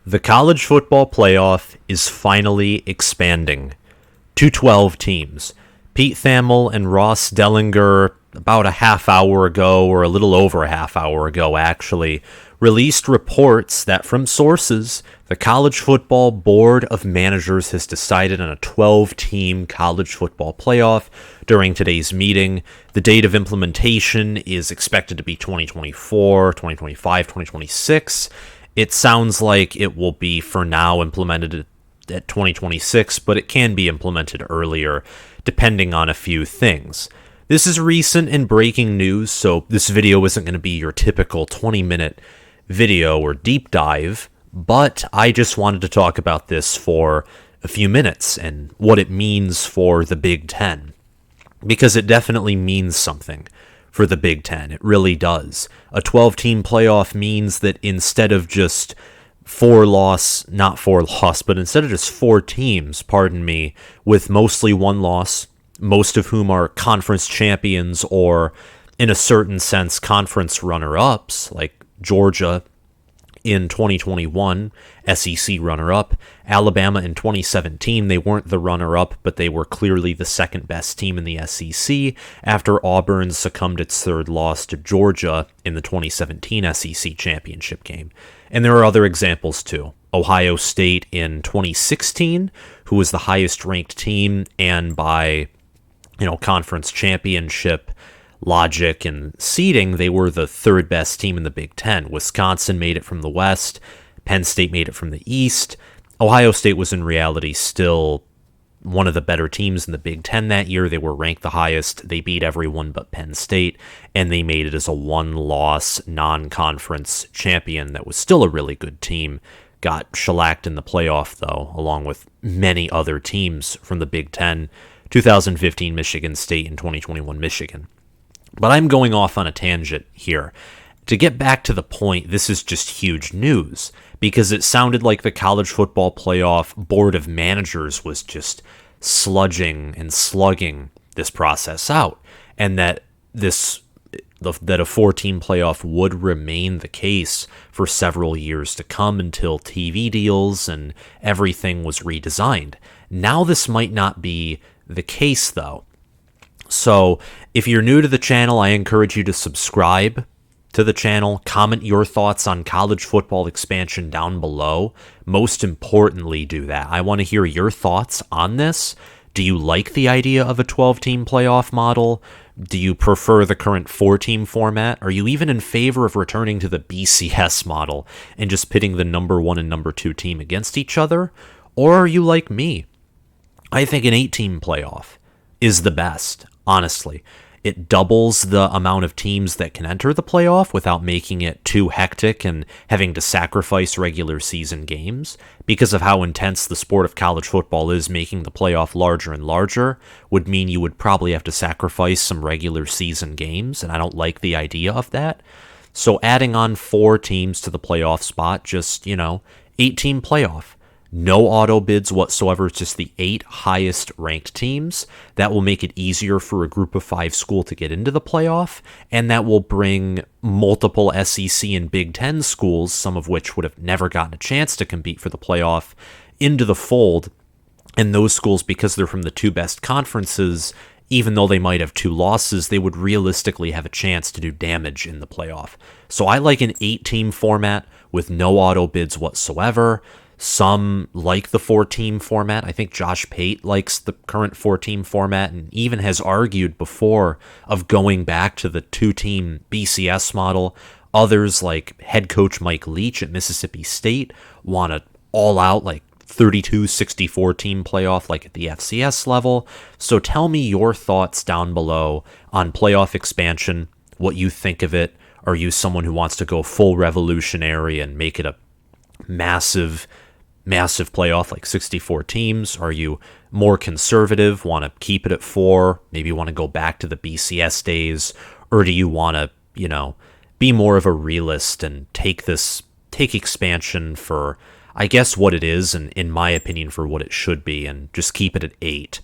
The college football playoff is finally expanding to 12 teams. Pete Thamel and Ross Dellinger, about a half hour ago, or a little over a half hour ago actually, released reports that from sources, the College Football Board of Managers has decided on a 12-team college football playoff during today's meeting. The date of implementation is expected to be 2024, 2025, 2026. It sounds like it will be, for now, implemented at 2026, but it can be implemented earlier, depending on a few things. This is recent and breaking news, so this video isn't going to be your typical 20-minute video or deep dive, but I just wanted to talk about this for a few minutes and what it means for the Big Ten, because it definitely means something for the Big Ten. It really does. A 12-team playoff means that instead of just but instead of just four teams, with mostly one loss, most of whom are conference champions or, in a certain sense, conference runner-ups, like Georgia in 2021, SEC runner-up. Alabama in 2017, they weren't the runner-up, but they were clearly the second-best team in the SEC after Auburn succumbed its third loss to Georgia in the 2017 SEC championship game. And there are other examples, too. Ohio State in 2016, who was the highest-ranked team, and by conference championship logic and seeding, they were the third best team in the Big Ten. Wisconsin made it from the West. Penn State made it from the East. Ohio State was in reality still one of the better teams in the Big Ten that year. They were ranked the highest. They beat everyone but Penn State, and they made it as a one-loss non-conference champion that was still a really good team. Got shellacked in the playoff, though, along with many other teams from the Big Ten. 2015 Michigan State and 2021 Michigan. But I'm going off on a tangent here. To get back to the point, this is just huge news, because it sounded like the College Football Playoff Board of Managers was just sludging and slugging this process out, and that a four-team playoff would remain the case for several years to come until TV deals and everything was redesigned. Now this might not be the case, though. So, if you're new to the channel, I encourage you to subscribe to the channel, comment your thoughts on college football expansion down below. Most importantly, do that. I want to hear your thoughts on this. Do you like the idea of a 12-team playoff model? Do you prefer the current 4-team format? Are you even in favor of returning to the BCS model and just pitting the number 1 and number 2 team against each other? Or are you like me? I think an 8-team playoff is the best, honestly. It doubles the amount of teams that can enter the playoff without making it too hectic and having to sacrifice regular season games. Because of how intense the sport of college football is, making the playoff larger and larger would mean you would probably have to sacrifice some regular season games, and I don't like the idea of that. So adding on 4 teams to the playoff spot, just, 8-team playoff. No auto bids whatsoever. It's just the 8 highest ranked teams. That will make it easier for a group of 5 school to get into the playoff, and that will bring multiple SEC and Big Ten schools, some of which would have never gotten a chance to compete for the playoff, into the fold. And those schools, because they're from the 2 best conferences, even though they might have 2 losses, they would realistically have a chance to do damage in the playoff. So I like an 8-team format with no auto bids whatsoever. Some like the 4-team format. I think Josh Pate likes the current 4-team format and even has argued before of going back to the 2-team BCS model. Others, like head coach Mike Leach at Mississippi State, want an all-out 32-64 team playoff like at the FCS level. So tell me your thoughts down below on playoff expansion, what you think of it. Are you someone who wants to go full revolutionary and make it a massive playoff, like 64 teams? Are you more conservative, want to keep it at 4, maybe want to go back to the BCS days? Or do you want to, be more of a realist and take expansion for, I guess, what it is, and in my opinion, for what it should be, and just keep it at 8,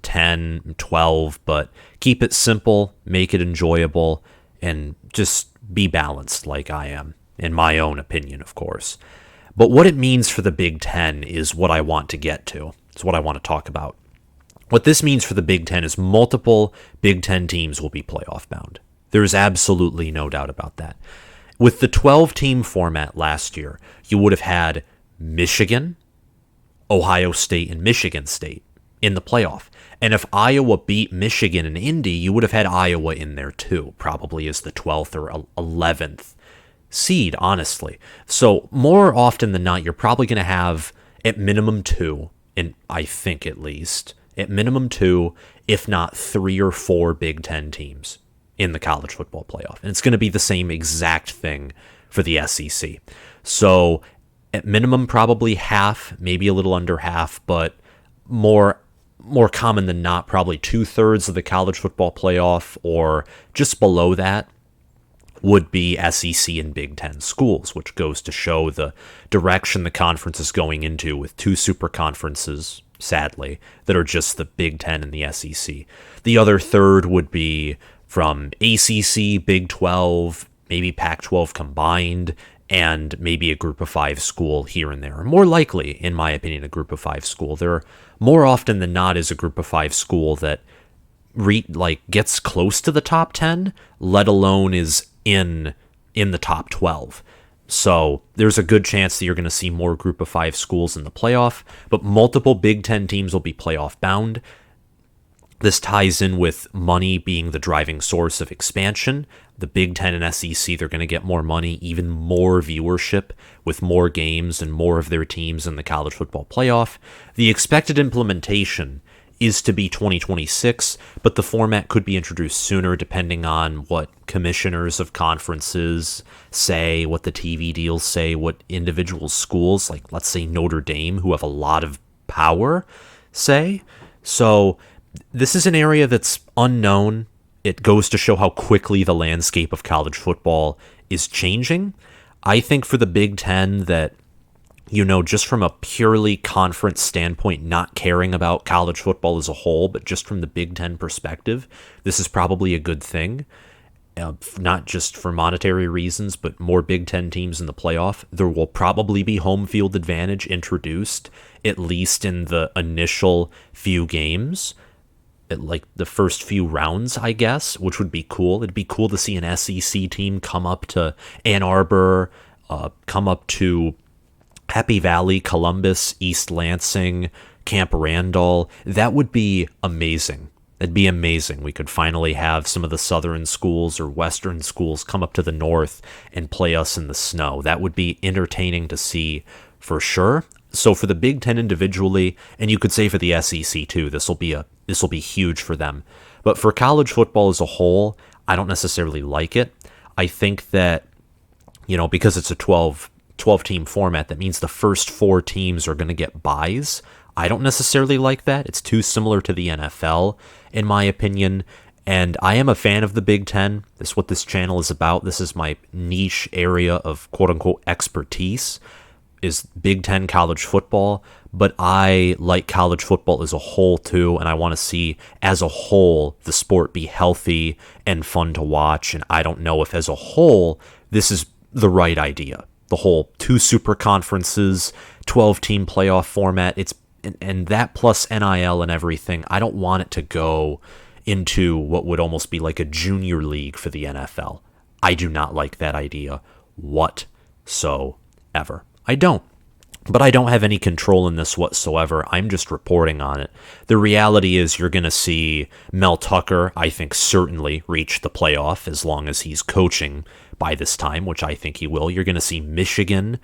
10, 12, but keep it simple, make it enjoyable, and just be balanced like I am, in my own opinion, of course. But what it means for the Big Ten is what I want to get to. It's what I want to talk about. What this means for the Big Ten is multiple Big Ten teams will be playoff bound. There is absolutely no doubt about that. With the 12-team format last year, you would have had Michigan, Ohio State, and Michigan State in the playoff. And if Iowa beat Michigan and Indy, you would have had Iowa in there too, probably as the 12th or 11th seed, honestly. So more often than not, you're probably going to have at minimum two, and I think at least, at minimum two, if not 3 or 4 Big Ten teams in the college football playoff. And it's going to be the same exact thing for the SEC. So at minimum, probably half, maybe a little under half, but more common than not, probably 2/3 of the college football playoff, or just below that, would be SEC and Big Ten schools, which goes to show the direction the conference is going into with 2 super conferences, sadly, that are just the Big Ten and the SEC. The other third would be from ACC, Big 12, maybe Pac-12 combined, and maybe a group of 5 school here and there. More likely, in my opinion, a group of 5 school. There, more often than not, is a group of 5 school that gets close to the top 10, let alone is in the top 12. So there's a good chance that you're going to see more group of 5 schools in the playoff, but multiple Big Ten teams will be playoff bound. This ties in with money being the driving source of expansion. The Big Ten and SEC, they're going to get more money, even more viewership with more games and more of their teams in the college football playoff. The expected implementation is to be 2026, but the format could be introduced sooner depending on what commissioners of conferences say, what the TV deals say, what individual schools, like let's say Notre Dame, who have a lot of power, say. So this is an area that's unknown. It goes to show how quickly the landscape of college football is changing. I think for the Big Ten that, just from a purely conference standpoint, not caring about college football as a whole, but just from the Big Ten perspective, this is probably a good thing. Not just for monetary reasons, but more Big Ten teams in the playoff. There will probably be home field advantage introduced, at least in the initial few games, like the first few rounds, I guess, which would be cool. It'd be cool to see an SEC team come up to Ann Arbor, come up to Happy Valley, Columbus, East Lansing, Camp Randall. That would be amazing. It'd be amazing. We could finally have some of the southern schools or western schools come up to the north and play us in the snow. That would be entertaining to see for sure. So for the Big Ten individually, and you could say for the SEC too, this will be huge for them. But for college football as a whole, I don't necessarily like it. I think that, because it's a 12-team format, that means the first 4 teams are going to get byes. I don't necessarily like that. It's too similar to the NFL, in my opinion. And I am a fan of the Big Ten. This is what this channel is about. This is my niche area of quote-unquote expertise, is Big Ten college football. But I like college football as a whole too, and I want to see as a whole the sport be healthy and fun to watch. And I don't know if as a whole this is the right idea. The whole 2 super conferences, 12-team playoff format, and that plus NIL and everything, I don't want it to go into what would almost be like a junior league for the NFL. I do not like that idea whatsoever. I don't. But I don't have any control in this whatsoever. I'm just reporting on it. The reality is you're going to see Mel Tucker, I think, certainly reach the playoff as long as he's coaching by this time, which I think he will. You're going to see Michigan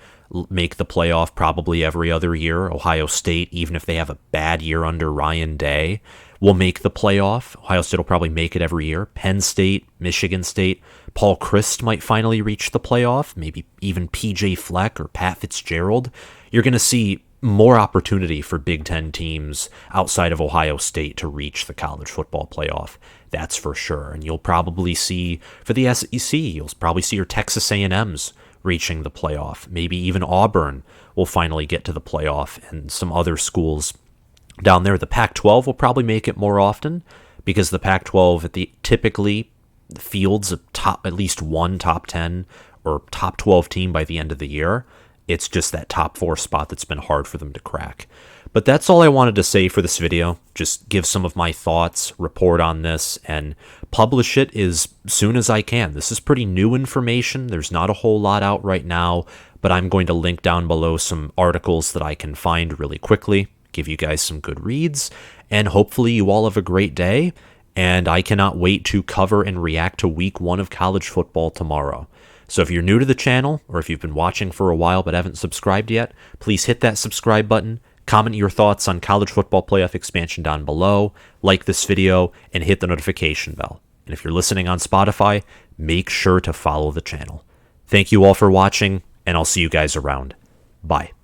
make the playoff probably every other year. Ohio State, even if they have a bad year under Ryan Day, will make the playoff. Ohio State will probably make it every year. Penn State, Michigan State, Paul Chryst might finally reach the playoff. Maybe even PJ Fleck or Pat Fitzgerald. You're going to see more opportunity for Big Ten teams outside of Ohio State to reach the college football playoff. That's for sure. And you'll probably see, for the SEC, you'll probably see your Texas A&Ms reaching the playoff. Maybe even Auburn will finally get to the playoff, and some other schools down there. The Pac-12 will probably make it more often because the Pac-12 typically fields at least one top 10 or top 12 team by the end of the year. It's just that top 4 spot that's been hard for them to crack. But that's all I wanted to say for this video. Just give some of my thoughts, report on this, and publish it as soon as I can. This is pretty new information. There's not a whole lot out right now, but I'm going to link down below some articles that I can find really quickly, give you guys some good reads, and hopefully you all have a great day. And I cannot wait to cover and react to week 1 of college football tomorrow. So if you're new to the channel, or if you've been watching for a while but haven't subscribed yet, please hit that subscribe button, comment your thoughts on college football playoff expansion down below, like this video, and hit the notification bell. And if you're listening on Spotify, make sure to follow the channel. Thank you all for watching, and I'll see you guys around. Bye.